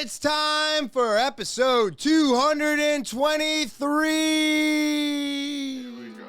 It's time for episode 223. Here we go.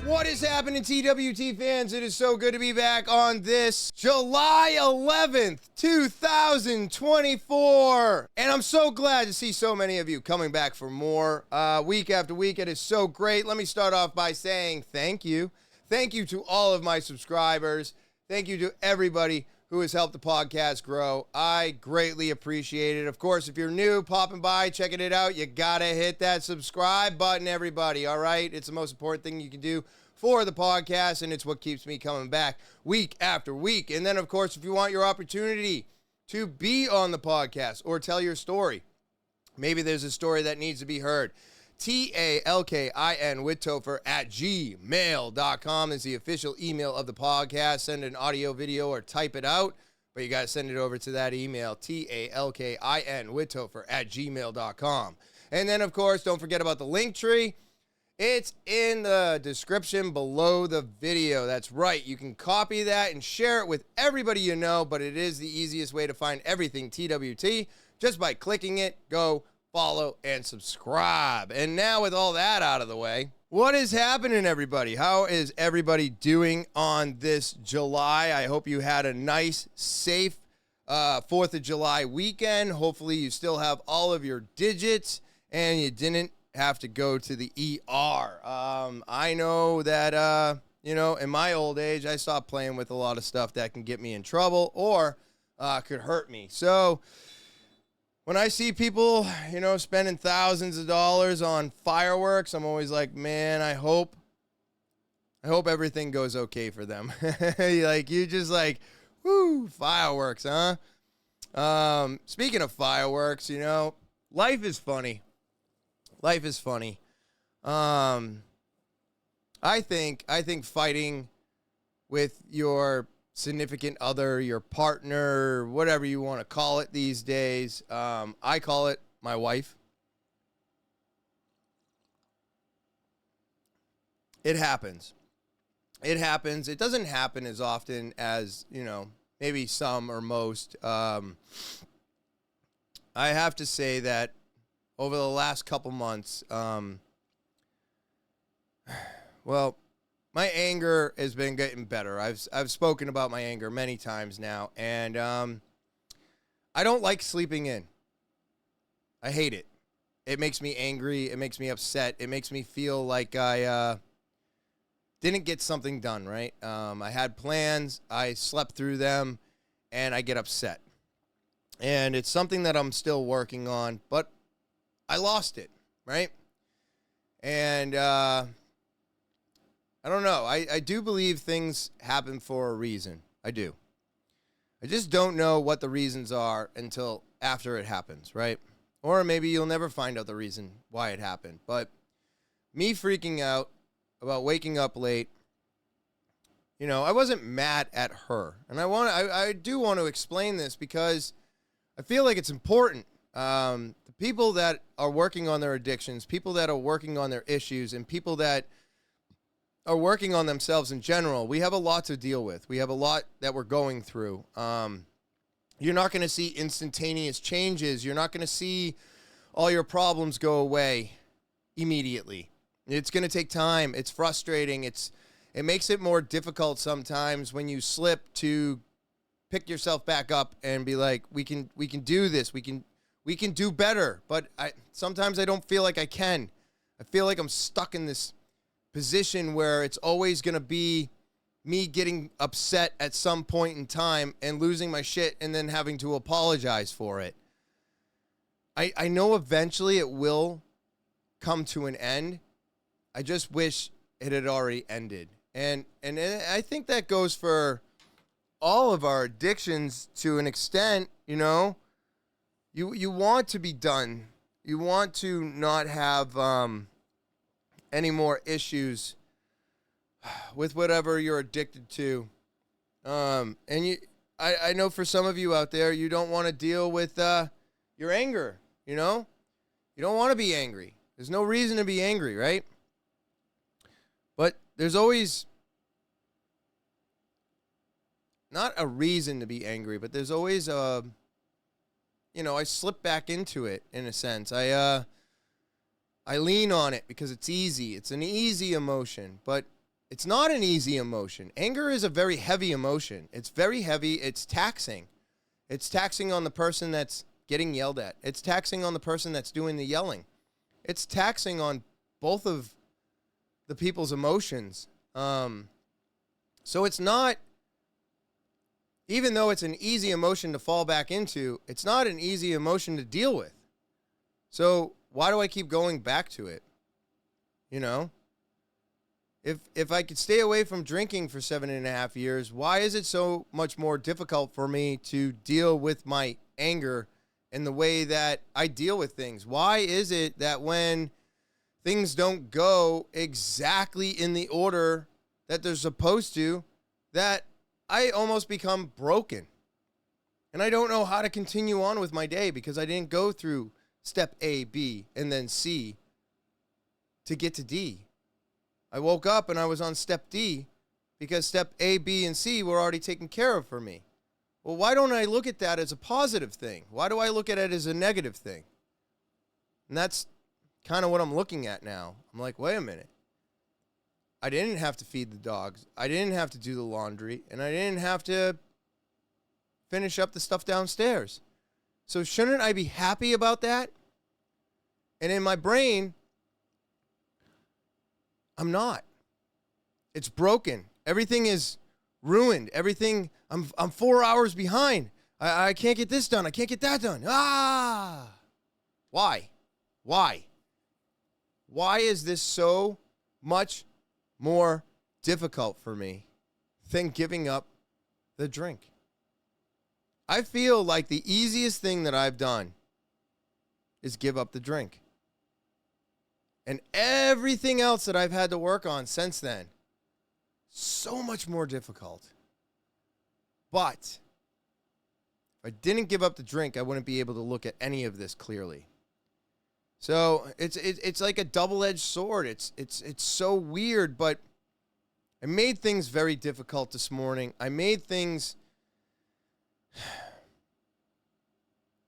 What is happening, TwT fans? It is so good to be back on this July 11th, 2024. And I'm so glad to see so many of you coming back for more week after week. It is so great. Let me start off by saying thank you. Thank you to all of my subscribers. Thank you to everybody who has helped the podcast grow. I greatly appreciate it. Of course, if you're new, popping by, checking it out, you gotta hit that subscribe button, everybody, all right? It's the most important thing you can do for the podcast, and it's what keeps me coming back week after week. And then, of course, if you want your opportunity to be on the podcast or tell your story, maybe there's a story that needs to be heard, talkinwithtopher at gmail.com is the official email of the podcast. Send an audio, video, or type it out, but you got to send it over to that email, talkinwithtopher at gmail.com. And then, of course, don't forget about the link tree. It's in the description below the video. That's right. You can copy that and share it with everybody you know, but it is the easiest way to find everything TwT just by clicking it. Go follow and subscribe. And now with all that out of the way, what is happening, everybody? How is everybody doing on this July? I hope you had a nice, safe 4th of July weekend. Hopefully you still have all of your digits and you didn't have to go to the ER. I know that, in my old age, I stopped playing with a lot of stuff that can get me in trouble or could hurt me. So when I see people, spending thousands of dollars on fireworks, I'm always like, man, I hope everything goes okay for them. Woo, fireworks, huh? Speaking of fireworks, life is funny. Life is funny. I think fighting with your significant other, your partner, whatever you want to call it these days, I call it my wife. It happens. It happens. It doesn't happen as often as, maybe some or most. I have to say that over the last couple months, my anger has been getting better. I've spoken about my anger many times now, and I don't like sleeping in. I hate it. It makes me angry. It makes me upset. It makes me feel like I didn't get something done, right? I had plans. I slept through them, and I get upset. And it's something that I'm still working on, but I lost it, right? And I don't know. I do believe things happen for a reason. I do. I just don't know what the reasons are until after it happens, right? Or maybe you'll never find out the reason why it happened. But me freaking out about waking up late, I wasn't mad at her. And I do want to explain this because I feel like it's important. The people that are working on their addictions, people that are working on their issues, and people that are working on themselves in general, we have a lot to deal with. We have a lot that we're going through. You're not going to see instantaneous changes. You're not going to see all your problems go away immediately. It's going to take time. It's frustrating. It makes it more difficult sometimes when you slip to pick yourself back up and be like, we can do this. We can do better. But sometimes I don't feel like I can. I feel like I'm stuck in this position where it's always going to be me getting upset at some point in time and losing my shit and then having to apologize for it. I know eventually it will come to an end. I just wish it had already ended. And I think that goes for all of our addictions to an extent. You want to be done. You want to not have any more issues with whatever you're addicted to. I know for some of you out there, you don't want to deal with your anger. You don't want to be angry. There's no reason to be angry, right? But there's always not a reason to be angry, but there's always I slip back into it in a sense. I lean on it because it's easy. It's an easy emotion, but it's not an easy emotion. Anger is a very heavy emotion. It's very heavy. It's taxing. It's taxing on the person that's getting yelled at. It's taxing on the person that's doing the yelling. It's taxing on both of the people's emotions. So it's not, even though it's an easy emotion to fall back into, it's not an easy emotion to deal with. So why do I keep going back to it? If I could stay away from drinking for 7.5 years, why is it so much more difficult for me to deal with my anger and the way that I deal with things? Why is it that when things don't go exactly in the order that they're supposed to, that I almost become broken? And I don't know how to continue on with my day because I didn't go through step A, B, and then C to get to D. I woke up and I was on step D because step A, B, and C were already taken care of for me. Well, why don't I look at that as a positive thing? Why do I look at it as a negative thing? And that's kind of what I'm looking at now. I'm like, wait a minute. I didn't have to feed the dogs. I didn't have to do the laundry. And I didn't have to finish up the stuff downstairs. So shouldn't I be happy about that? And in my brain, I'm not. It's broken. Everything is ruined. Everything, I'm 4 hours behind. I can't get this done. I can't get that done. Why? Why is this so much more difficult for me than giving up the drink? I feel like the easiest thing that I've done is give up the drink. And everything else that I've had to work on since then, so much more difficult. But if I didn't give up the drink, I wouldn't be able to look at any of this clearly. So it's like a double-edged sword. It's so weird, but I made things very difficult this morning. I made things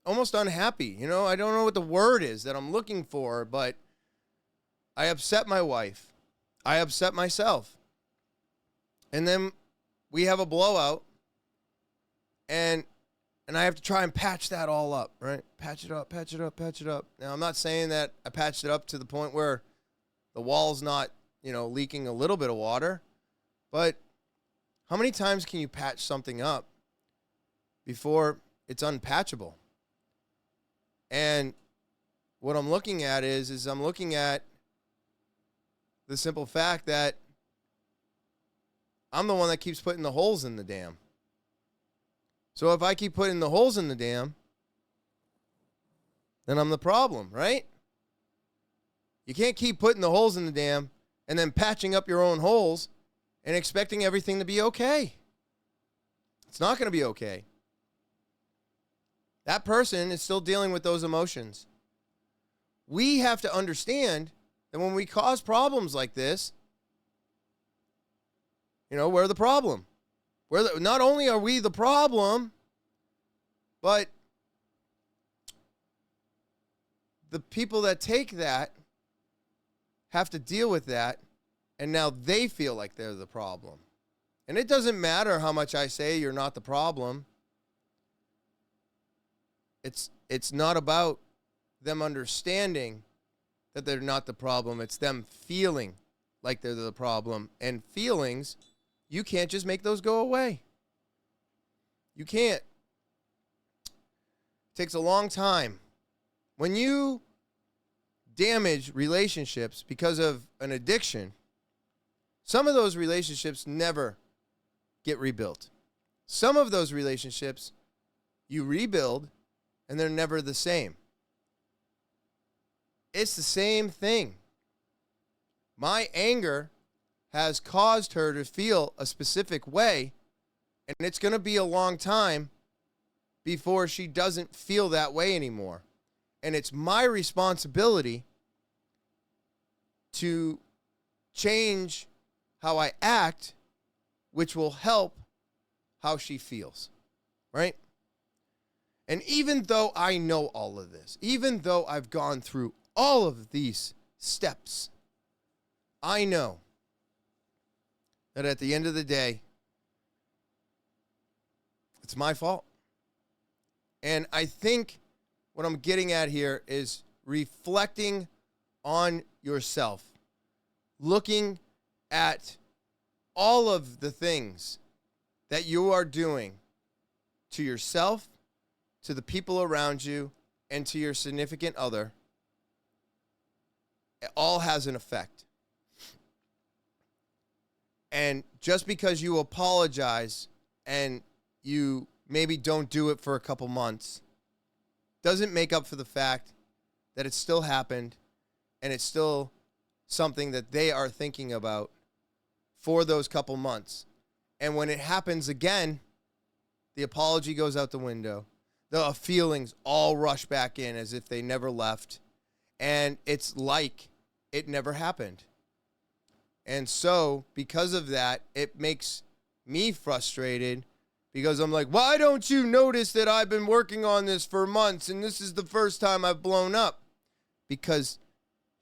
almost unhappy. I don't know what the word is that I'm looking for, but I upset my wife. I upset myself. And then we have a blowout, and I have to try and patch that all up, right? Patch it up. Now, I'm not saying that I patched it up to the point where the wall's not, leaking a little bit of water, but how many times can you patch something up before it's unpatchable? And what I'm looking at is I'm looking at the simple fact that I'm the one that keeps putting the holes in the dam. So if I keep putting the holes in the dam, then I'm the problem, right? You can't keep putting the holes in the dam and then patching up your own holes and expecting everything to be okay. It's not going to be okay. That person is still dealing with those emotions. We have to understand that when we cause problems like this, we're the problem. Not only are we the problem, but the people that take that have to deal with that, and now they feel like they're the problem. And it doesn't matter how much I say you're not the problem. It's not about them understanding that they're not the problem. It's them feeling like they're the problem. And feelings, you can't just make those go away. You can't. It takes a long time. When you damage relationships because of an addiction, Some of those relationships never get rebuilt. Some of those relationships you rebuild and they're never the same. It's the same thing. My anger has caused her to feel a specific way, and it's going to be a long time before she doesn't feel that way anymore. And it's my responsibility to change how I act, which will help how she feels, right? And even though I know all of this, even though I've gone through all of these steps, I know that at the end of the day, it's my fault. And I think what I'm getting at here is reflecting on yourself, looking at all of the things that you are doing to yourself, to the people around you, and to your significant other. It all has an effect. And just because you apologize and you maybe don't do it for a couple months doesn't make up for the fact that it still happened and it's still something that they are thinking about for those couple months. And when it happens again, the apology goes out the window. The feelings all rush back in as if they never left. And it's like it never happened. And so, because of that, it makes me frustrated because I'm like, why don't you notice that I've been working on this for months and this is the first time I've blown up? Because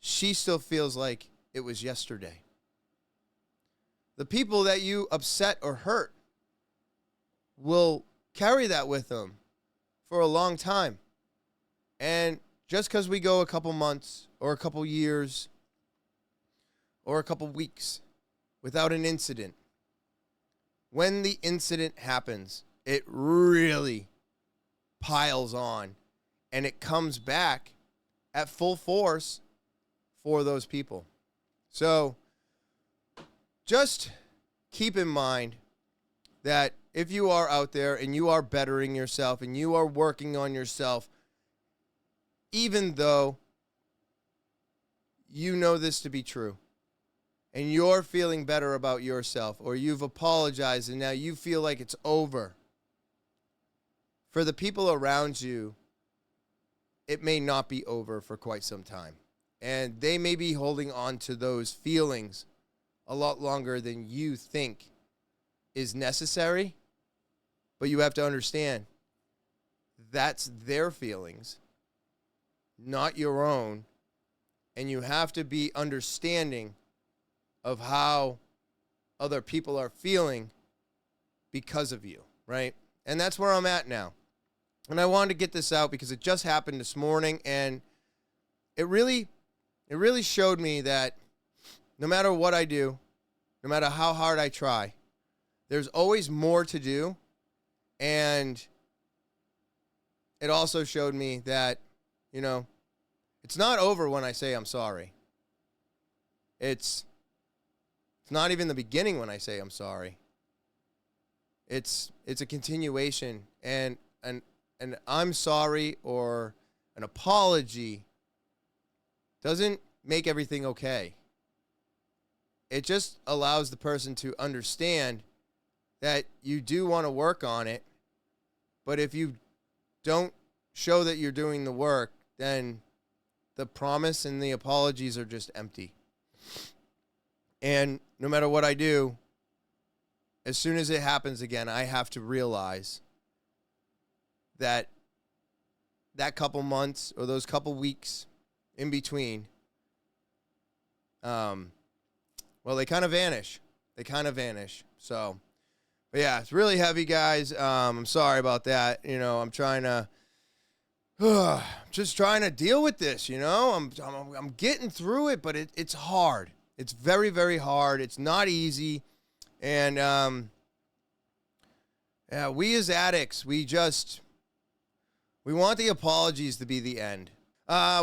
she still feels like it was yesterday. The people that you upset or hurt will carry that with them for a long time. And just because we go a couple months or a couple years or a couple weeks without an incident, when the incident happens, it really piles on and it comes back at full force for those people. So just keep in mind that if you are out there and you are bettering yourself and you are working on yourself, even though you know this to be true and you're feeling better about yourself or you've apologized and now you feel like it's over, for the people around you, it may not be over for quite some time. And they may be holding on to those feelings a lot longer than you think is necessary. But you have to understand, that's their feelings, not your own. And you have to be understanding of how other people are feeling because of you, right? And that's where I'm at now. And I wanted to get this out because it just happened this morning, and it really showed me that no matter what I do, no matter how hard I try, there's always more to do. And it also showed me that, you know, it's not over when I say I'm sorry. It's not even the beginning when I say I'm sorry. It's a continuation, and an I'm sorry or an apology doesn't make everything okay. It just allows the person to understand that you do want to work on it, but if you don't show that you're doing the work, then the promise and the apologies are just empty. And no matter what I do, as soon as it happens again, I have to realize that couple months or those couple weeks in between, well, they kind of vanish. So, but yeah, it's really heavy, guys. I'm sorry about that. You know, I'm trying to, just trying to deal with this. You know, I'm getting through it, but it's hard. It's very, very hard. It's not easy, and yeah, we as addicts, we want the apologies to be the end.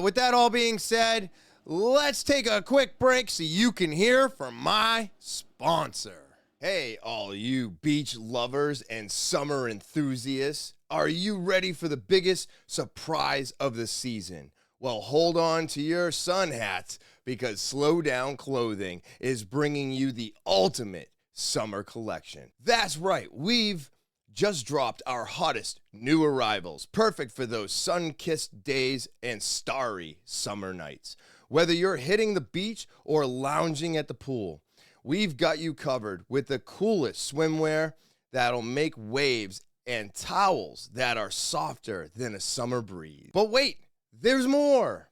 With that all being said, let's take a quick break so you can hear from my sponsor. Hey, all you beach lovers and summer enthusiasts, are you ready for the biggest surprise of the season? Well, hold on to your sun hats because Slow Down Clothing is bringing you the ultimate summer collection. That's right, we've just dropped our hottest new arrivals, perfect for those sun-kissed days and starry summer nights. Whether you're hitting the beach or lounging at the pool, we've got you covered with the coolest swimwear that'll make waves and towels that are softer than a summer breeze. But wait, there's more.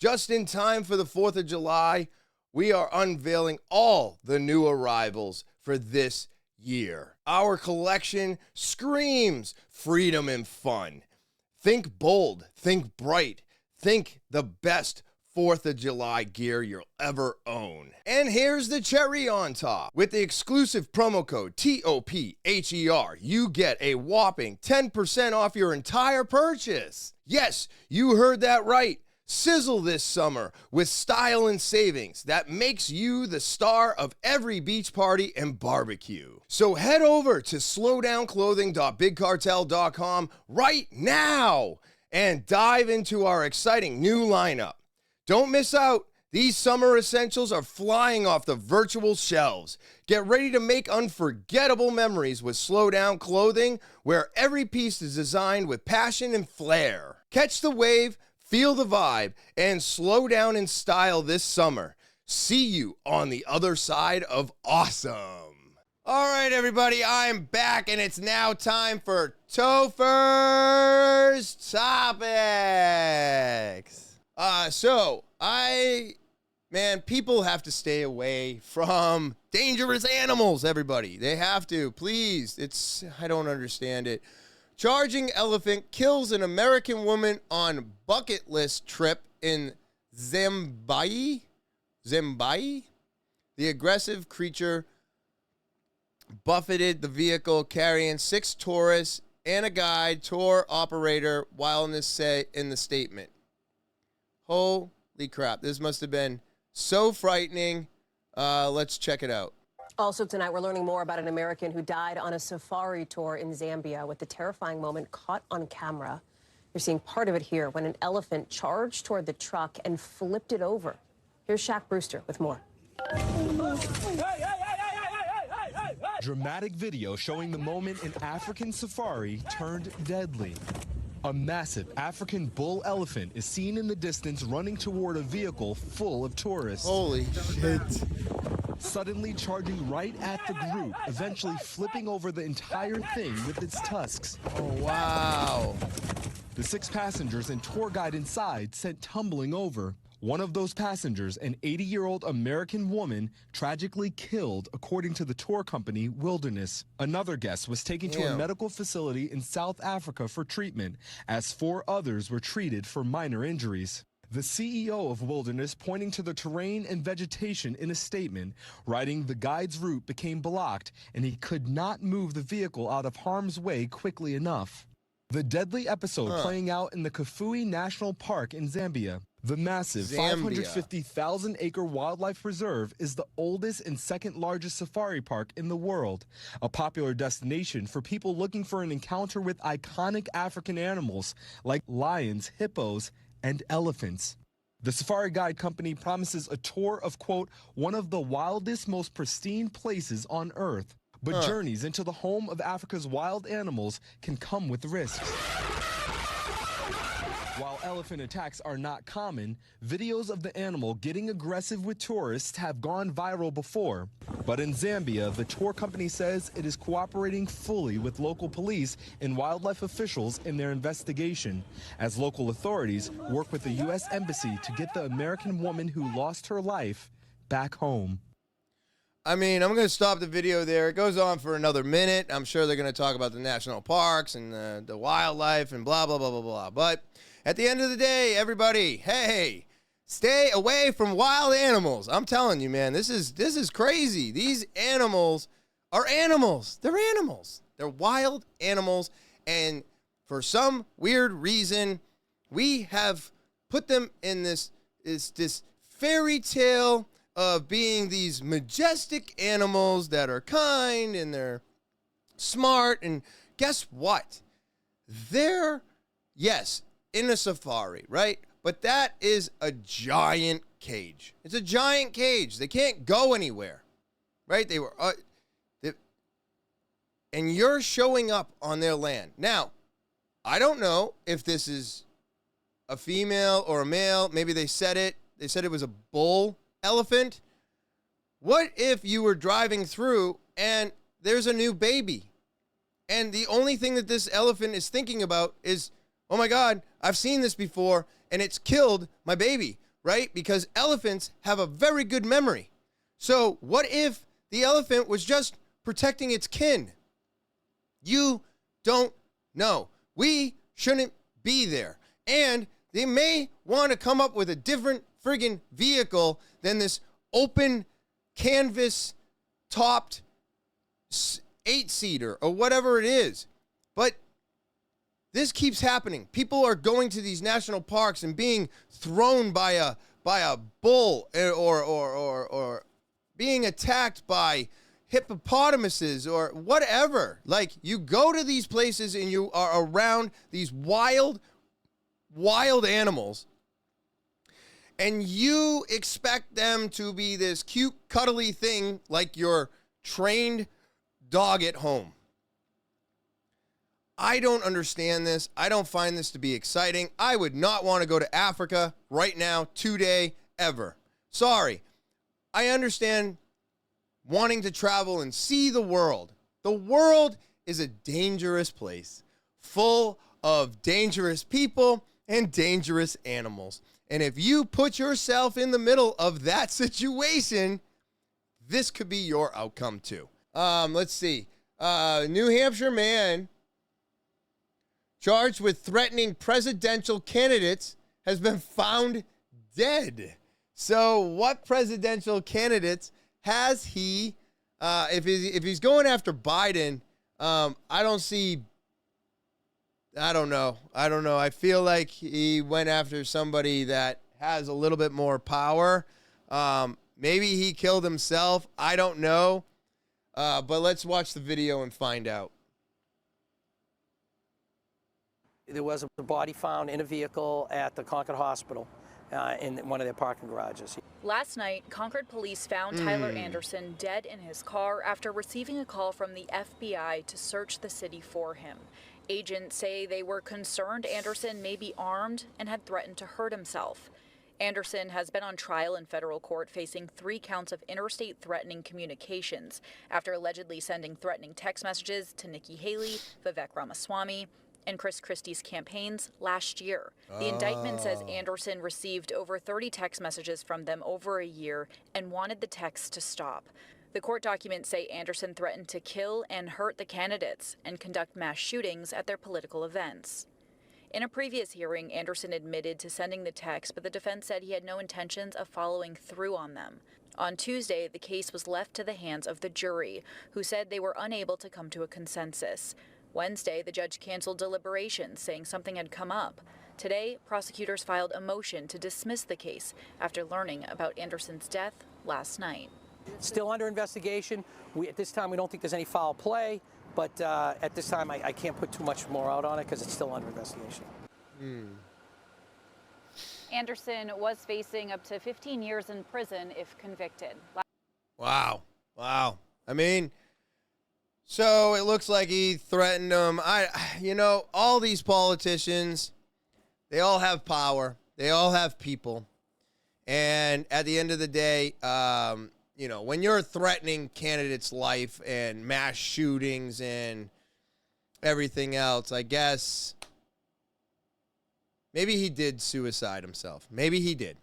Just in time for the 4th of July, we are unveiling all the new arrivals for this year. Our collection screams freedom and fun. Think bold, think bright, think the best 4th of July gear you'll ever own. And here's the cherry on top. With the exclusive promo code TOPHER, you get a whopping 10% off your entire purchase. Yes, you heard that right. Sizzle this summer with style and savings that makes you the star of every beach party and barbecue. So head over to slowdownclothing.bigcartel.com right now and dive into our exciting new lineup. Don't miss out. These summer essentials are flying off the virtual shelves. Get ready to make unforgettable memories with Slow Down Clothing, where every piece is designed with passion and flair. Catch the wave, feel the vibe, and slow down in style this summer. See you on the other side of awesome. All right, everybody, I'm back, and it's now time for Topher's Topics. People have to stay away from dangerous animals, everybody. They have to, please. I don't understand it. Charging elephant kills an American woman on bucket list trip in Zambia. The aggressive creature buffeted the vehicle carrying 6 tourists and a guide tour operator while in the statement. Holy crap, this must have been so frightening. Let's check it out. Also tonight, we're learning more about an American who died on a safari tour in Zambia with the terrifying moment caught on camera. You're seeing part of it here when an elephant charged toward the truck and flipped it over. Here's Shaq Brewster with more. Dramatic video showing the moment an African safari turned deadly. A massive African bull elephant is seen in the distance running toward a vehicle full of tourists. Holy shit. Suddenly charging right at the group, eventually flipping over the entire thing with its tusks. Oh, wow. The 6 passengers and tour guide inside sent tumbling over. One of those passengers, an 80-year-old American woman, tragically killed, according to the tour company Wilderness. Another guest was taken to a medical facility in South Africa for treatment, as 4 others were treated for minor injuries. The CEO of Wilderness pointing to the terrain and vegetation in a statement, writing the guide's route became blocked and he could not move the vehicle out of harm's way quickly enough. The deadly episode playing out in the Kafue National Park in Zambia. The massive 550,000-acre wildlife reserve is the oldest and second largest safari park in the world, a popular destination for people looking for an encounter with iconic African animals like lions, hippos, and elephants. The Safari Guide Company promises a tour of, quote, one of the wildest, most pristine places on Earth. But journeys into the home of Africa's wild animals can come with risks. While elephant attacks are not common, videos of the animal getting aggressive with tourists have gone viral before. But in Zambia, the tour company says it is cooperating fully with local police and wildlife officials in their investigation, as local authorities work with the U.S. Embassy to get the American woman who lost her life back home. I mean, I'm going to stop the video there. It goes on for another minute. I'm sure they're going to talk about the national parks and the wildlife and blah, blah, blah, blah, blah. But at the end of the day, everybody, hey, stay away from wild animals. I'm telling you, man, this is crazy. These animals are animals. They're animals. They're wild animals. And for some weird reason, we have put them in this fairy tale of being these majestic animals that are kind and they're smart. And guess what? They're, yes, in a safari, right? But that is a giant cage. It's a giant cage. They can't go anywhere, right? And you're showing up on their land. Now, I don't know if this is a female or a male. Maybe they said it. They said it was a bull elephant. What if you were driving through and there's a new baby? And the only thing that this elephant is thinking about is, oh my God, I've seen this before and it's killed my baby, right? Because elephants have a very good memory. So what if the elephant was just protecting its kin? You don't know. We shouldn't be there. And they may want to come up with a different friggin' vehicle than this open canvas topped 8-seater or whatever it is. But this keeps happening. People are going to these national parks and being thrown by a bull or being attacked by hippopotamuses or whatever. Like, you go to these places and you are around these wild animals, and you expect them to be this cute, cuddly thing like your trained dog at home. I don't understand this. I don't find this to be exciting. I would not want to go to Africa right now, today, ever. Sorry. I understand wanting to travel and see the world. The world is a dangerous place, full of dangerous people and dangerous animals. And if you put yourself in the middle of that situation, this could be your outcome too. Let's see. New Hampshire man charged with threatening presidential candidates has been found dead. So what presidential candidates has he, if he's going after Biden, I don't know. I feel like he went after somebody that has a little bit more power. Maybe he killed himself. I don't know. But let's watch the video and find out. There was a body found in a vehicle at the Concord Hospital in one of their parking garages. Last night, Concord police found Tyler Anderson dead in his car after receiving a call from the FBI to search the city for him. Agents say they were concerned Anderson may be armed and had threatened to hurt himself. Anderson has been on trial in federal court facing 3 counts of interstate threatening communications after allegedly sending threatening text messages to Nikki Haley, Vivek Ramaswamy, and Chris Christie's campaigns last year. The indictment says Anderson received over 30 text messages from them over a year and wanted the texts to stop. The court documents say Anderson threatened to kill and hurt the candidates and conduct mass shootings at their political events. In a previous hearing, Anderson admitted to sending the text, but the defense said he had no intentions of following through on them. On Tuesday, the case was left to the hands of the jury, who said they were unable to come to a consensus. Wednesday, the judge canceled deliberations, saying something had come up. Today, prosecutors filed a motion to dismiss the case after learning about Anderson's death last night. Still under investigation. At this time, we don't think there's any foul play, but at this time, I can't put too much more out on it because it's still under investigation. Anderson was facing up to 15 years in prison if convicted. Wow. I mean, so it looks like he threatened him. All these politicians, they all have power. They all have people. And at the end of the day, when you're threatening candidates' life and mass shootings and everything else, I guess maybe he did suicide himself. Maybe he did.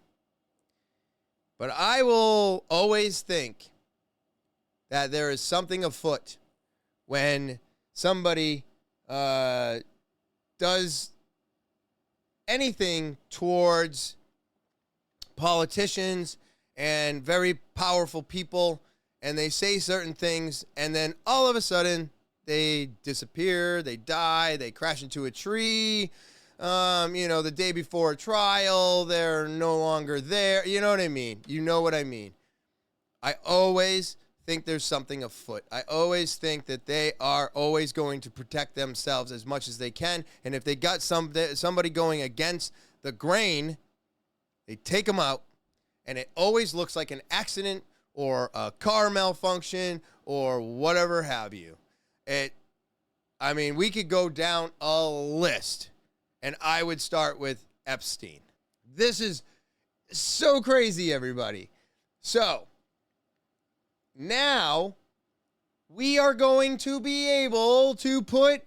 But I will always think that there is something afoot when somebody does anything towards politicians and very powerful people, and they say certain things, and then all of a sudden they disappear, they die, they crash into a tree, the day before a trial, they're no longer there. You know what I mean? You know what I mean. I always think there's something afoot. I always think that they are always going to protect themselves as much as they can. And if they got somebody going against the grain, they take them out. And it always looks like an accident or a car malfunction or whatever have you. We could go down a list. And I would start with Epstein. This is so crazy, everybody. So, now, we are going to be able to put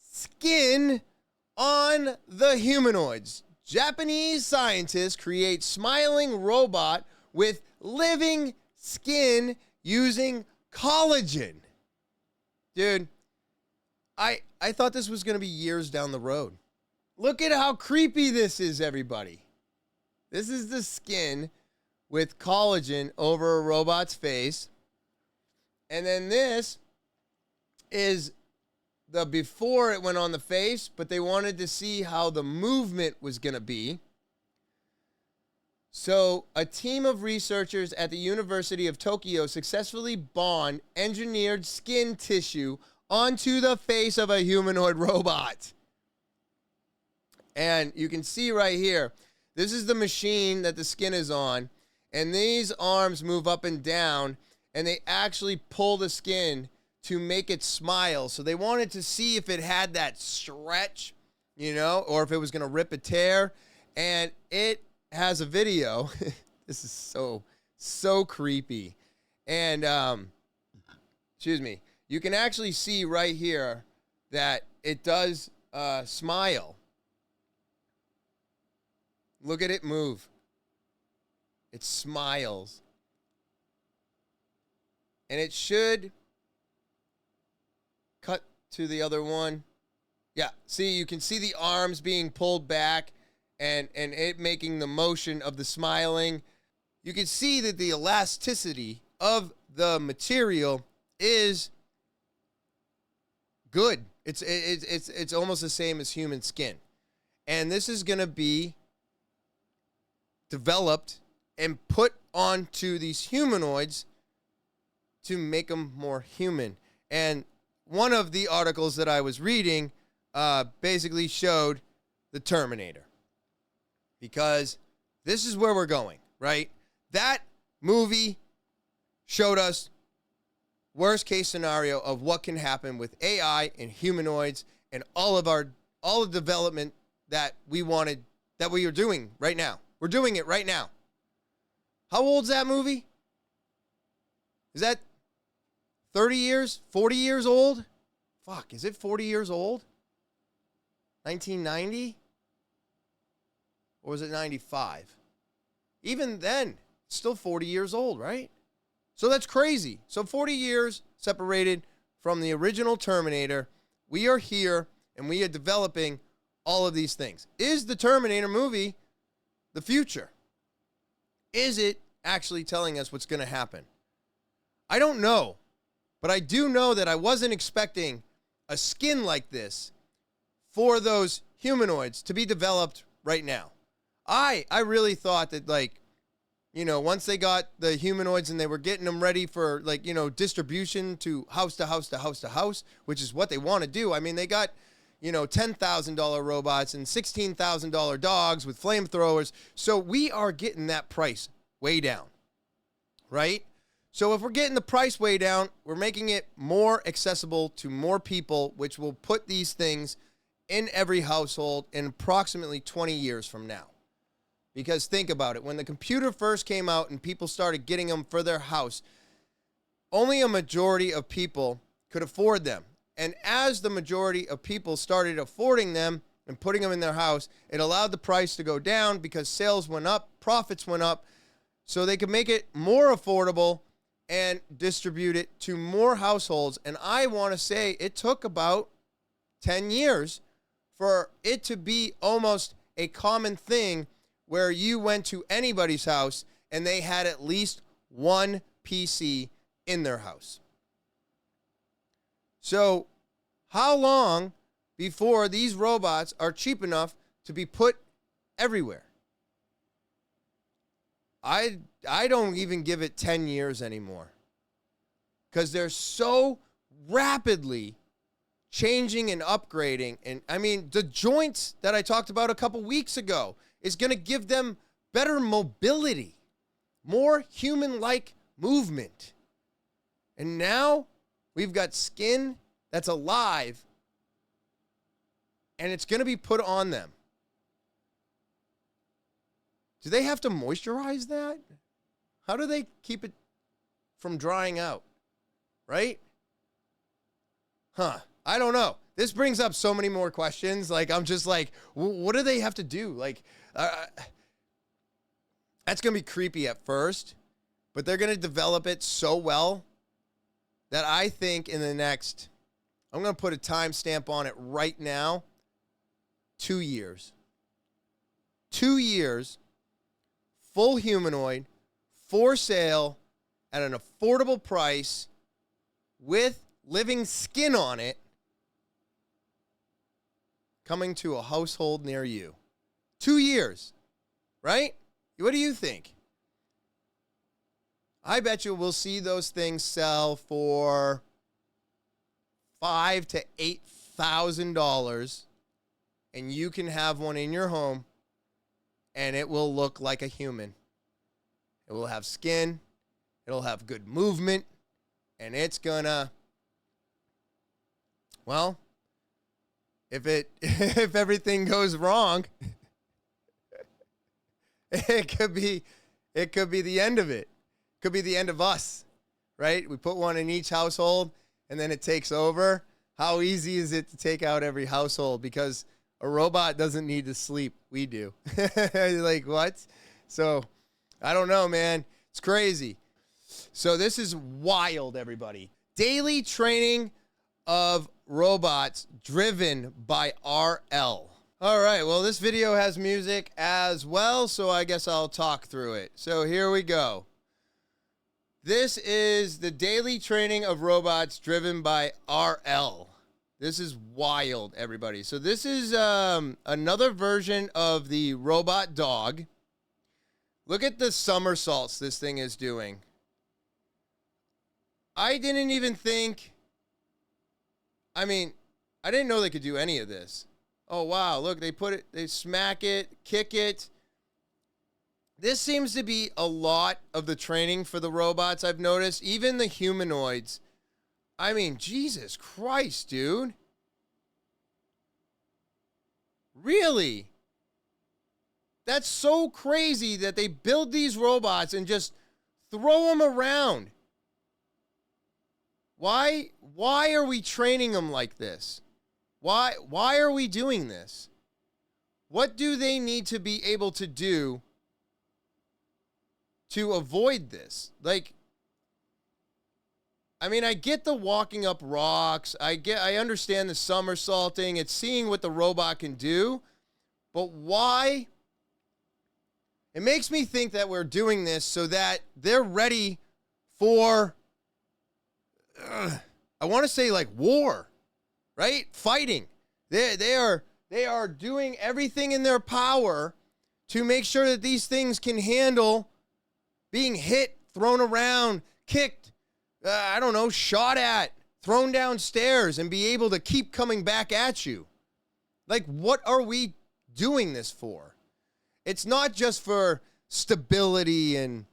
skin on the humanoids. Japanese scientists create smiling robot with living skin using collagen. Dude, I thought this was going to be years down the road. Look at how creepy this is, everybody. This is the skin with collagen over a robot's face. And then this is the before it went on the face, but they wanted to see how the movement was going to be. So a team of researchers at the University of Tokyo successfully bond engineered skin tissue onto the face of a humanoid robot. And you can see right here, this is the machine that the skin is on, and these arms move up and down, and they actually pull the skin to make it smile. So they wanted to see if it had that stretch, or if it was going to rip a tear. And it has a video. This is so creepy. And, you can actually see right here that it does smile. Look at it move. It smiles. And it should cut to the other one. Yeah, see, you can see the arms being pulled back and it making the motion of the smiling. You can see that the elasticity of the material is good. It's almost the same as human skin. And this is going to be developed and put onto these humanoids to make them more human. And one of the articles that I was reading basically showed the Terminator. Because this is where we're going, right? That movie showed us worst case scenario of what can happen with AI and humanoids and all the development that we are doing right now. We're doing it right now. How old's that movie? Is that 30 years, 40 years old? Fuck, is it 40 years old? 1990? Or was it 95? Even then, it's still 40 years old, right? So that's crazy. So 40 years separated from the original Terminator. We are here, and we are developing all of these things. Is the Terminator movie the future? Is it actually telling us what's going to happen? I don't know. But I do know that I wasn't expecting a skin like this for those humanoids to be developed right now. I really thought that, once they got the humanoids and they were getting them ready for, distribution to house to house to house to house, which is what they want to do. I mean, they got, $10,000 robots and $16,000 dogs with flamethrowers. So we are getting that price way down, right? So if we're getting the price way down, we're making it more accessible to more people, which will put these things in every household in approximately 20 years from now. Because think about it. When the computer first came out and people started getting them for their house, only a majority of people could afford them. And as the majority of people started affording them and putting them in their house, it allowed the price to go down because sales went up, profits went up, so they could make it more affordable and distribute it to more households. And I want to say it took about 10 years for it to be almost a common thing where you went to anybody's house and they had at least one PC in their house. So how long before these robots are cheap enough to be put everywhere. I don't even give it 10 years anymore, because they're so rapidly changing and upgrading. And I mean, the joints that I talked about a couple weeks ago is going to give them better mobility, more human-like movement. And now we've got skin that's alive, and it's going to be put on them. Do they have to moisturize that? How do they keep it from drying out? Right? I don't know. This brings up so many more questions. Like, I'm just like, what do they have to do? Like, that's going to be creepy at first, but they're going to develop it so well that I think in the next, I'm going to put a timestamp on it right now, 2 years. 2 years, full humanoid, for sale, at an affordable price, with living skin on it, coming to a household near you. 2 years, right? What do you think? I bet you we'll see those things sell for $5,000 to $8,000, and you can have one in your home, and it will look like a human. It will have skin, it'll have good movement, and it's gonna, well, if everything goes wrong, it could be the end of it. Could be the end of us, right? We put one in each household, and then it takes over. How easy is it to take out every household? Because a robot doesn't need to sleep. We do. Like, what? So, I don't know, man. It's crazy. So this is wild, everybody. Daily training of robots driven by RL. All right, well, this video has music as well, so I guess I'll talk through it. So here we go. This is the daily training of robots driven by RL. This is wild, everybody. So this is another version of the robot dog. Look at the somersaults this thing is doing. I didn't even think, I didn't know they could do any of this. Oh, wow, look, they smack it, kick it. This seems to be a lot of the training for the robots, I've noticed. Even the humanoids. I mean, Jesus Christ, dude. Really? That's so crazy that they build these robots and just throw them around. Why are we training them like this? Why are we doing this? What do they need to be able to do to avoid this? Like, I get the walking up rocks. I understand the somersaulting. It's seeing what the robot can do. But why? It makes me think that we're doing this so that they're ready for, I want to say, like, war, right? Fighting. They are doing everything in their power to make sure that these things can handle being hit, thrown around, kicked, shot at, thrown downstairs, and be able to keep coming back at you. Like, what are we doing this for? It's not just for stability and,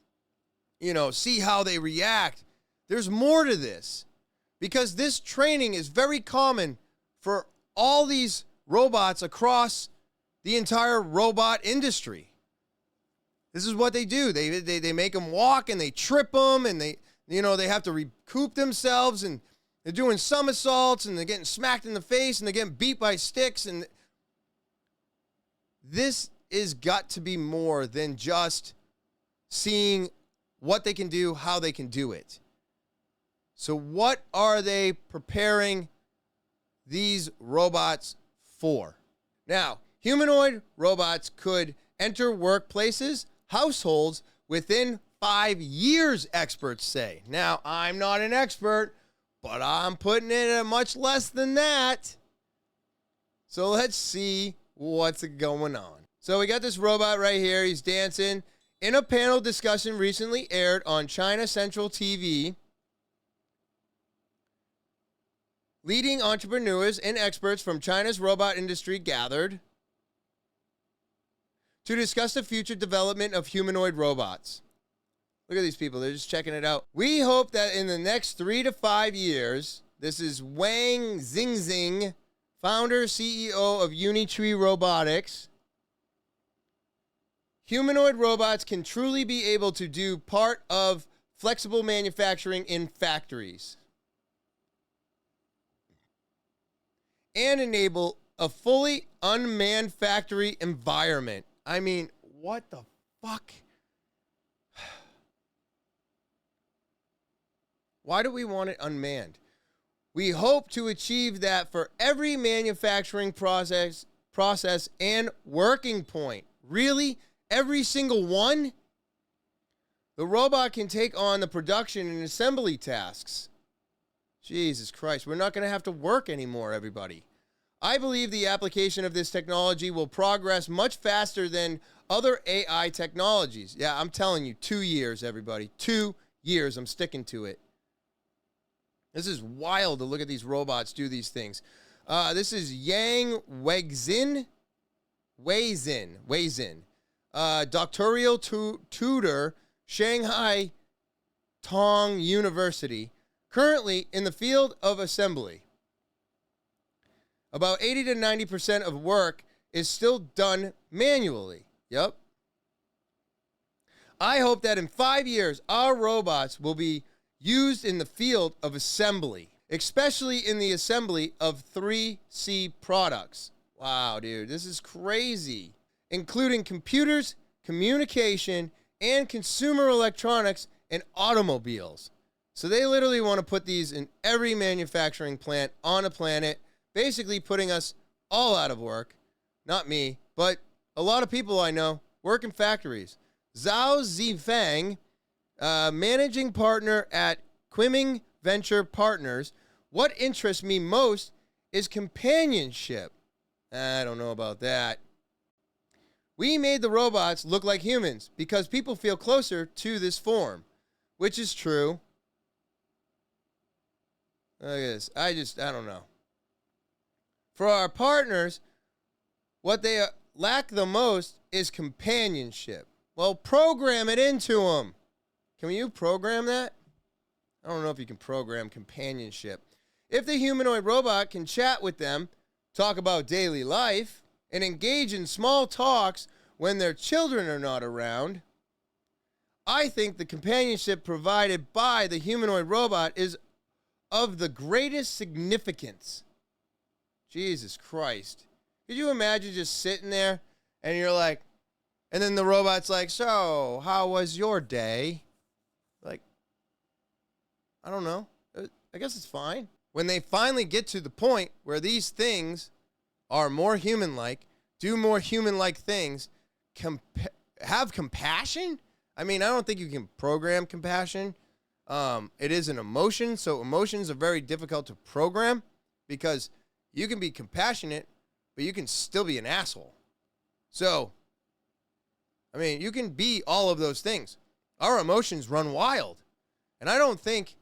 see how they react. There's more to this, because this training is very common for all these robots across the entire robot industry. This is what they do. They make them walk, and they trip them, and they have to recoup themselves, and they're doing somersaults, and they're getting smacked in the face, and they're getting beat by sticks. And this is got to be more than just seeing what they can do, how they can do it. So what are they preparing these robots for? Now, humanoid robots could enter workplaces, households within 5 years, experts say. Now, I'm not an expert, but I'm putting it at much less than that. So let's see what's going on. So we got this robot right here. He's dancing in a panel discussion recently aired on China Central TV. Leading entrepreneurs and experts from China's robot industry gathered to discuss the future development of humanoid robots. Look at these people. They're just checking it out. We hope that in the next 3 to 5 years, this is Wang Xingxing, founder, CEO of Unitree Robotics. Humanoid robots can truly be able to do part of flexible manufacturing in factories and enable a fully unmanned factory environment. I mean, what the fuck? Why do we want it unmanned? We hope to achieve that for every manufacturing process and working point. Really? Every single one? The robot can take on the production and assembly tasks. Jesus Christ, we're not going to have to work anymore, everybody. I believe the application of this technology will progress much faster than other AI technologies. Yeah, I'm telling you, 2 years, everybody. 2 years, I'm sticking to it. This is wild to look at these robots do these things. This is Yang Weizin, doctoral tutor, Shanghai Tong University, currently in the field of assembly. About 80 to 90% of work is still done manually. Yep. I hope that in 5 years, our robots will be used in the field of assembly, especially in the assembly of 3C products. Wow, dude, this is crazy. Including computers, communication, and consumer electronics and automobiles. So they literally want to put these in every manufacturing plant on the planet, basically putting us all out of work. Not me, but a lot of people I know work in factories. Zhao Zifang, managing partner at Quimming Venture Partners. What interests me most is companionship. I don't know about that. We made the robots look like humans because people feel closer to this form, which is true. Look at this. I don't know. For our partners, what they lack the most is companionship. Well, program it into them. Can you program that? I don't know if you can program companionship. If the humanoid robot can chat with them, talk about daily life, and engage in small talks when their children are not around, I think the companionship provided by the humanoid robot is of the greatest significance. Jesus Christ. Could you imagine just sitting there and you're like, and then the robot's like, so, how was your day? Like, I don't know. I guess it's fine. When they finally get to the point where these things are more human-like, do more human-like things, have compassion? I mean, I don't think you can program compassion. It is an emotion, so emotions are very difficult to program because you can be compassionate, but you can still be an asshole. So, I mean, you can be all of those things. Our emotions run wild. And I don't think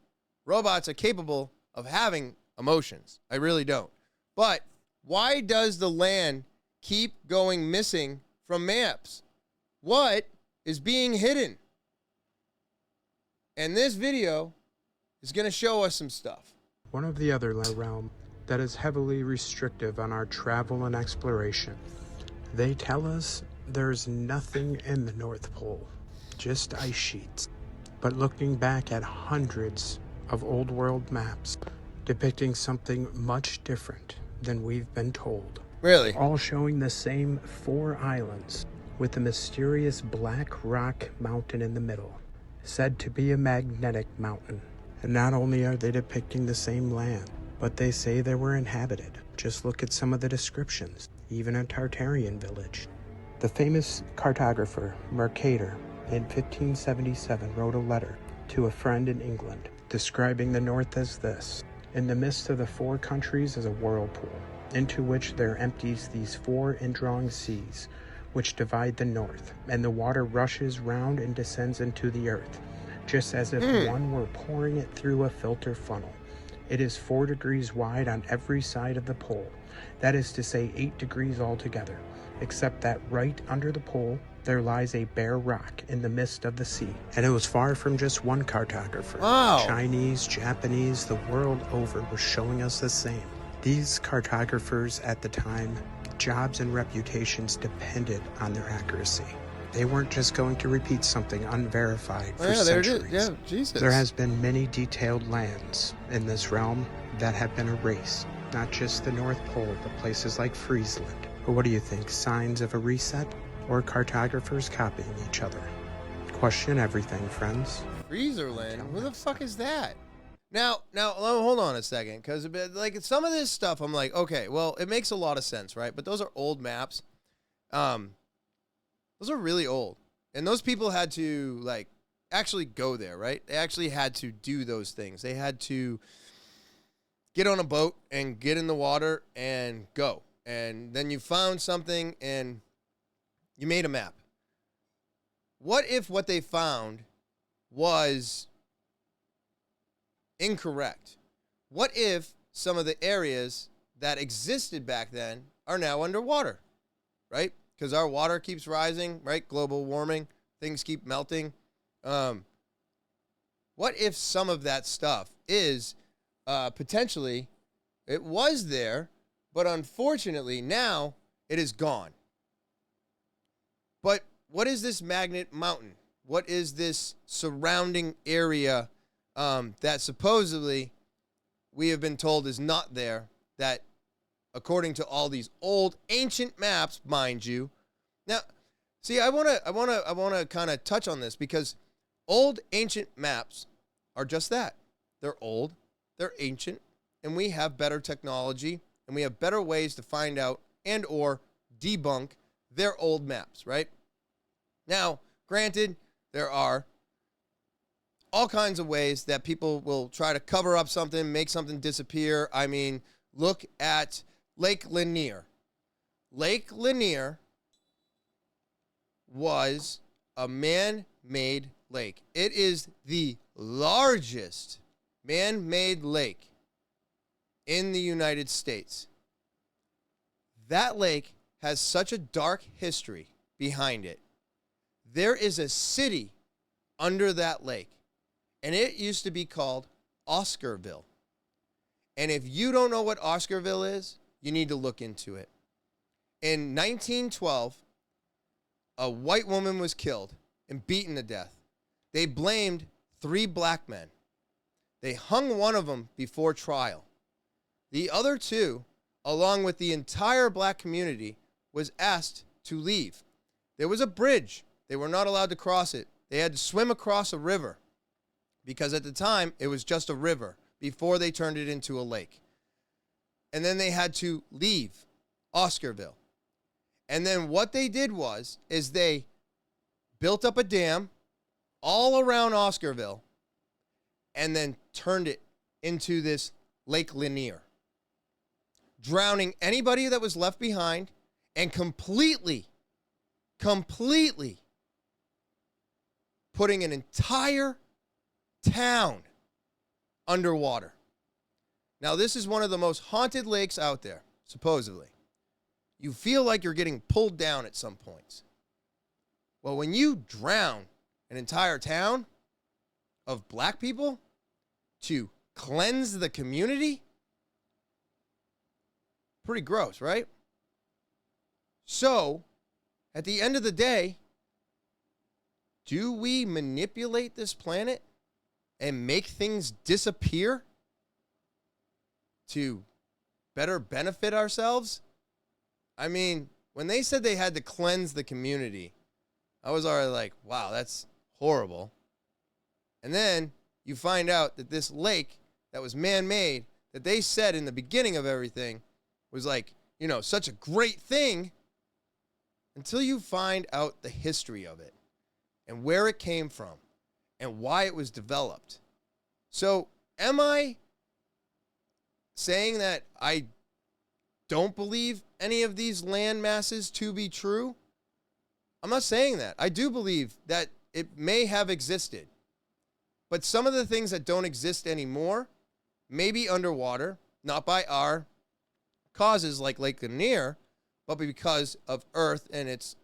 robots are capable of having emotions. I really don't. But why does the land keep going missing from maps? What is being hidden? And this video is going to show us some stuff. One of the other realm that is heavily restrictive on our travel and exploration. They tell us there's nothing in the North Pole, just ice sheets. But looking back at hundreds of old world maps depicting something much different than we've been told. Really? All showing the same 4 islands with the mysterious black rock mountain in the middle, said to be a magnetic mountain. And not only are they depicting the same land, but they say they were inhabited. Just look at some of the descriptions, even a Tartarian village. The famous cartographer Mercator in 1577 wrote a letter to a friend in England, describing the North as this: in the midst of the 4 countries is a whirlpool, into which there empties these 4 indrawing seas, which divide the north, and the water rushes round and descends into the earth, just as if one were pouring it through a filter funnel. It is 4 degrees wide on every side of the pole, that is to say 8 degrees altogether, except that right under the pole there lies a bare rock in the midst of the sea. And it was far from just one cartographer. Wow. Chinese, Japanese, the world over were showing us the same. These cartographers at the time, jobs and reputations depended on their accuracy. They weren't just going to repeat something unverified for centuries. Yeah, Jesus. There has been many detailed lands in this realm that have been erased. Not just the North Pole, but places like Friesland. But what do you think? Signs of a reset? Or cartographers copying each other? Question everything, friends. Friesland? Where the fuck is that? Now, hold on a second, because like some of this stuff, I'm like, okay, well, it makes a lot of sense, right? But those are old maps. Those are really old, and those people had to like actually go there, right? They actually had to do those things. They had to get on a boat and get in the water and go, and then you found something and you made a map. What if what they found was incorrect? What if some of the areas that existed back then are now underwater, right? Because our water keeps rising, right? Global warming, things keep melting. What if some of that stuff is potentially, it was there, but unfortunately now it is gone. But what is this magnet mountain? What is this surrounding area that supposedly we have been told is not there, that according to all these old ancient maps, mind you. Now, see, I want to kind of touch on this, because old ancient maps are just that. They're old, they're ancient, and we have better technology, and we have better ways to find out and or debunk their old maps, right? Now, granted, there are all kinds of ways that people will try to cover up something, make something disappear. I mean, look at Lake Lanier. Lake Lanier was a man-made lake. It is the largest man-made lake in the United States. That lake has such a dark history behind it. There is a city under that lake, and it used to be called Oscarville. And if you don't know what Oscarville is, you need to look into it. In 1912, a white woman was killed and beaten to death. They blamed 3 black men. They hung one of them before trial. The other 2, along with the entire black community, was asked to leave. There was a bridge. They were not allowed to cross it. They had to swim across a river, because at the time it was just a river before they turned it into a lake. And then they had to leave Oscarville. And then what they did is they built up a dam all around Oscarville and then turned it into this Lake Lanier, drowning anybody that was left behind and completely putting an entire town underwater. Now, this is one of the most haunted lakes out there, supposedly. You feel like you're getting pulled down at some points. Well, when you drown an entire town of black people to cleanse the community, pretty gross, right? So, at the end of the day, do we manipulate this planet and make things disappear to better benefit ourselves? I mean, when they said they had to cleanse the community, I was already like, wow, that's horrible. And then you find out that this lake that was man-made, that they said in the beginning of everything was like, you know, such a great thing, until you find out the history of it and where it came from and why it was developed. So am I saying that I don't believe any of these land masses to be true. I'm not saying that. I do believe that it may have existed. But some of the things that don't exist anymore may be underwater, not by our causes like Lake Lanier, but because of Earth and its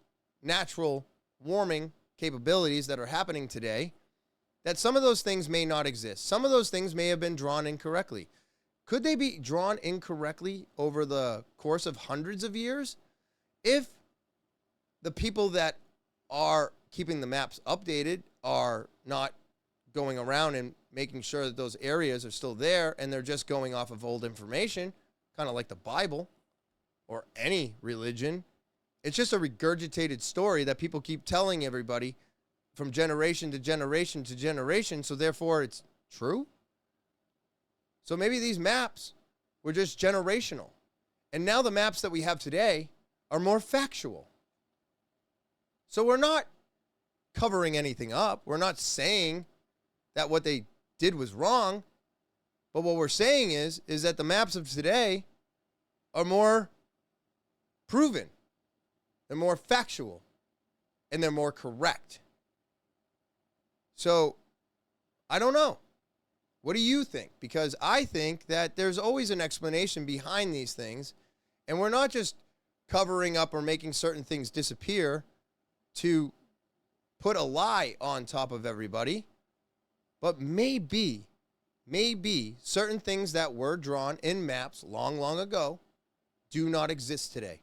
natural warming capabilities that are happening today, that some of those things may not exist. Some of those things may have been drawn incorrectly. Could they be drawn incorrectly over the course of hundreds of years? If the people that are keeping the maps updated are not going around and making sure that those areas are still there and they're just going off of old information, kind of like the Bible or any religion, it's just a regurgitated story that people keep telling everybody from generation to generation to generation, so therefore it's true. So maybe these maps were just generational. And now the maps that we have today are more factual. So we're not covering anything up. We're not saying that what they did was wrong. But what we're saying is that the maps of today are more proven. They're more factual. And they're more correct. So, I don't know. What do you think? Because I think that there's always an explanation behind these things. And we're not just covering up or making certain things disappear to put a lie on top of everybody. But maybe certain things that were drawn in maps long, long ago do not exist today.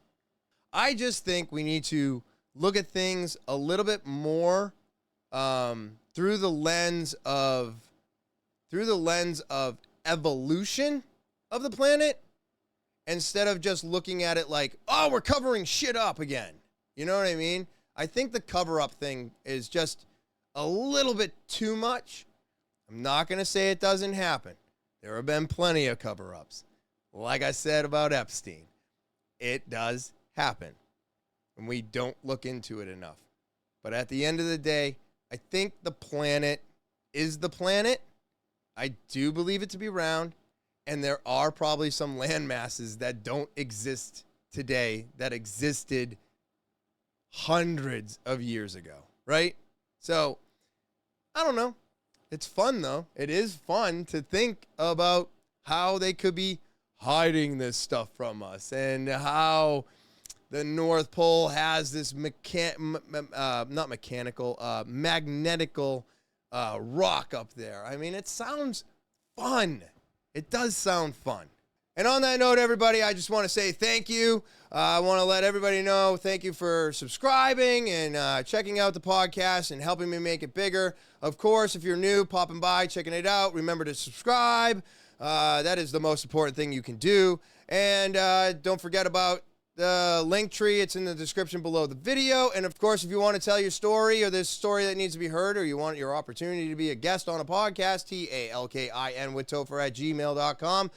I just think we need to look at things a little bit more through the lens of evolution of the planet, instead of just looking at it like, oh, we're covering shit up again. You know what I mean? I think the cover-up thing is just a little bit too much. I'm not going to say it doesn't happen. There have been plenty of cover-ups. Like I said about Epstein, it does happen. And we don't look into it enough. But at the end of the day, I think the planet is the planet. I do believe it to be round. And there are probably some land masses that don't exist today that existed hundreds of years ago, right? So, I don't know. It's fun, though. It is fun to think about how they could be hiding this stuff from us and how the North Pole has this magnetical rock up there. I mean, it sounds fun. It does sound fun. And on that note, everybody, I just want to say thank you. I want to let everybody know thank you for subscribing and checking out the podcast and helping me make it bigger. Of course, if you're new, popping by, checking it out, remember to subscribe. That is the most important thing you can do. And don't forget about the link tree. It's in the description below the video. And of course, if you want to tell your story or this story that needs to be heard, or you want your opportunity to be a guest on a podcast, talkinwithtopher@gmail.com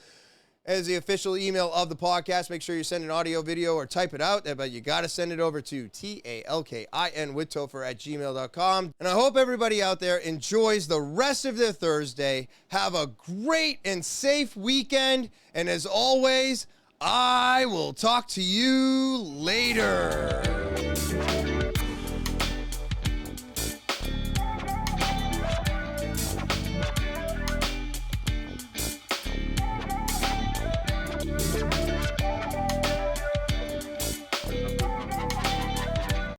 as the official email of the podcast. Make sure you send an audio, video, or type it out, but you got to send it over to talkinwithtopher@gmail.com. And I hope everybody out there enjoys the rest of their Thursday. Have a great and safe weekend. And as always, I will talk to you later.